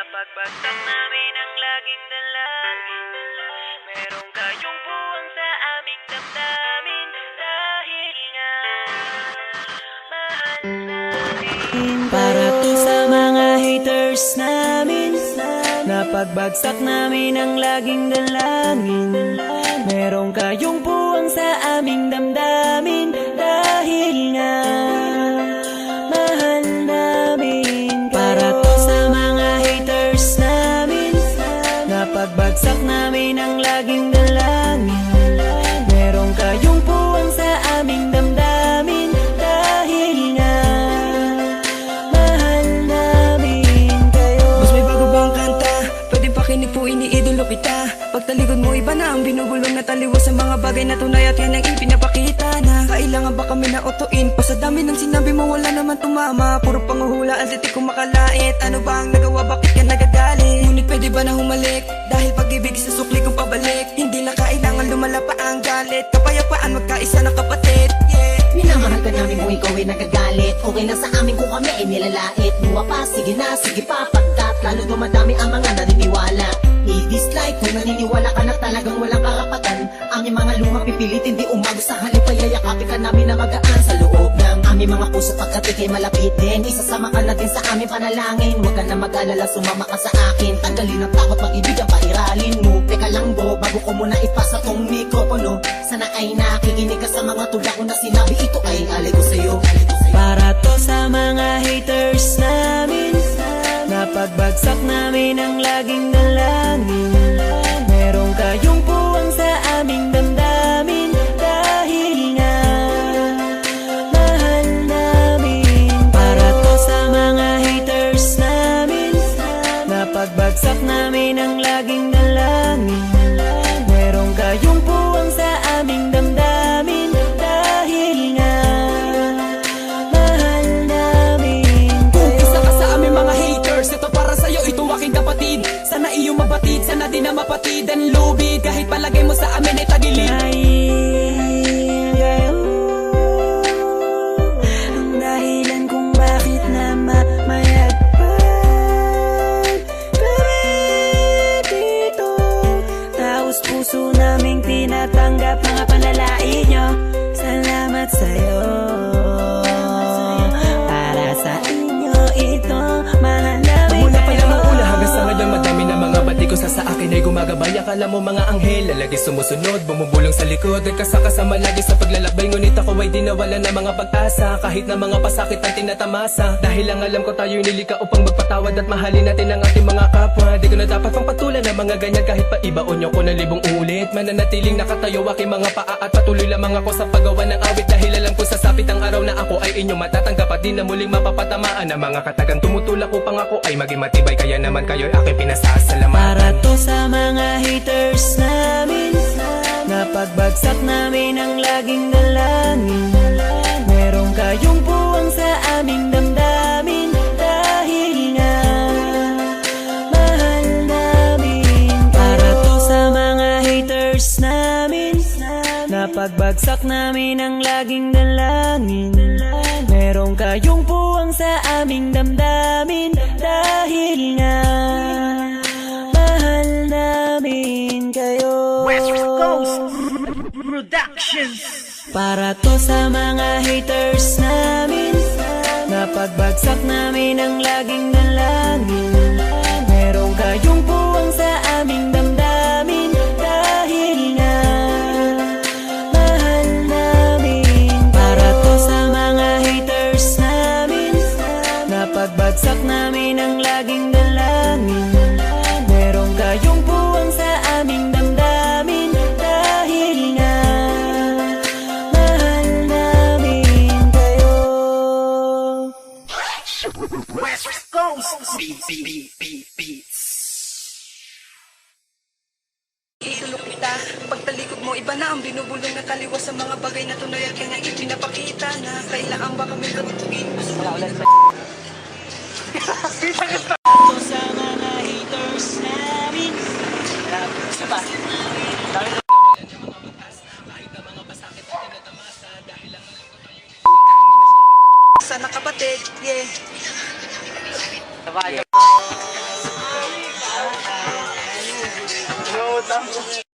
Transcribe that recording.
Napagbagsak namin ang laging dalangin. Merong kayong puwang sa aming damdamin. Dahil nga mahal namin. Para to sa mga haters namin. Napagbagsak namin ang laging dalangin. Merong kayong puwang sa aming damdamin. Dahil nga mahal namin. Para to sa mga haters namin. Napagbagsak namin ang laging dalangin. Merong kayong puwang sa aming damdamin. Dahil nga mahal namin kayo. Mas may bago bang kanta? Pwede pakinig po, iniidolo kita. Pagtalikod mo iba na ang binubulong na taliwas sa mga bagay na tunay at yan ang ipinapakita na kailangan ba kami na otuin pa sa dami ng sinabi mo wala naman tumama. Puro panguhula ang titik ko makalait. Ano ba ang nagawa, bakit ka nagagalit? Ngunit pwede ba na humalik? Dahil pag-ibig sa sukli kong pabalik. Hindi na kailangan lumala pa ang galit. Kapayapaan magkaisa na kapatid, yeah. Minamahal ka namin kung ikaw ay nagagalit. Okay na sa amin kung kami ay nilalait. Luwa pa, sige na, sige pa. Pagkat lalo dumadami ang mga naniniwala. I-dislike kung naniniwala ka na talagang walang karapatan. Aming mga luma pipilitin di umago sa halip ay yayakapin ka namin na magaan sa loob ng aming mga puso pagkat ikay malapit din. Isasama ka na din sa aming panalangin. Huwag ka na mag-alala, sumama ka sa akin. Tanggalin ang takot, pag-ibig ang pairalin mo. Teka lang bro, bago ko muna ipasa tong mikropono. Sana ay nakikinig ka sa mga tula ko na sinabi. Ito ay alay ko sa'yo. Para to sa mga haters namin. Napagbagsak namin ang laging dalangin. Merong kayong puwang sa aming damdamin. Dahil nga mahal namin. Para to sa mga haters namin. Napagbagsak namin ang laging dalangin. Merong kayong puwang sa aming damdamin. Dahil nga mahal namin Kung isa ka sa aming mga haters, ito para sa'yo, ito aking kapatid. Sana iyong mabatid, sana din na mapatid ang lubid. Kahit palagay mo sa amin ay tagilid. Dahil kayo ang dahilan kung bakit na mamayagpag kami dito. Taos puso naming tinatanggap mga panalait nyo. Salamat sa'yo. Para sa inyo ito, mahal namin Mula pa lang ang kayo. una hanggang sa ngayon, madami na mga bati ko sa akin ay gumagabay. Akala mo mga anghel, lagi sumusunod, bumubulong sa likod. Nagkasakasama lagi sa paglalakbay, ngunit ako ay di nawala na mga pag-asa. Kahit na mga pasakit ang tinatamasa. Dahil lang alam ko tayo'y nilika upang magpatawad at mahalin natin ang ating mga kapwa. Di ko na dapat pang patulan ng mga ganyan kahit pa ibaon nyo ko ng libong ulit. Mananatiling nakatayo aking mga paa at patuloy lamang ako sa paggawa ng awit. Dahil alam ko sasapit ang araw na ako ay inyo matatanggap at di na muling mapapatamaan ng mga katagang tumutulak upang ako ay maging matibay. Kaya naman kayo'y aking pinasasalamatan. Para to sa mga haters namin. Napagbagsak namin ang laging dalangin. Merong kayong puwang sa aming damdamin. Dahil nga mahal namin. Para to sa mga haters namin. Napagbagsak namin ang laging dalangin. Merong kayong puwang sa aming damdamin. Dahil nga mahal namin kayo. West Coast Productions. Para to sa mga haters namin. Napagbagsak namin ang laging dalangin. Merong kayong puwang sa aming damdamin. Dahil nga mahal namin. Para to sa mga haters namin. Napagbagsak namin ang laging dalangin. Merong kayong puwang sa aming damdamin. Dahil nga mahal namin kayo. West Coast Beats. Iidolo kita, pagtalikod mo iba na ang binubulong na taliwas sa mga bagay na tunay at yan ang ipinapakita na kailangan ba kami katugin. To sa mga haters namin. Sana kapatid, yeah. lang.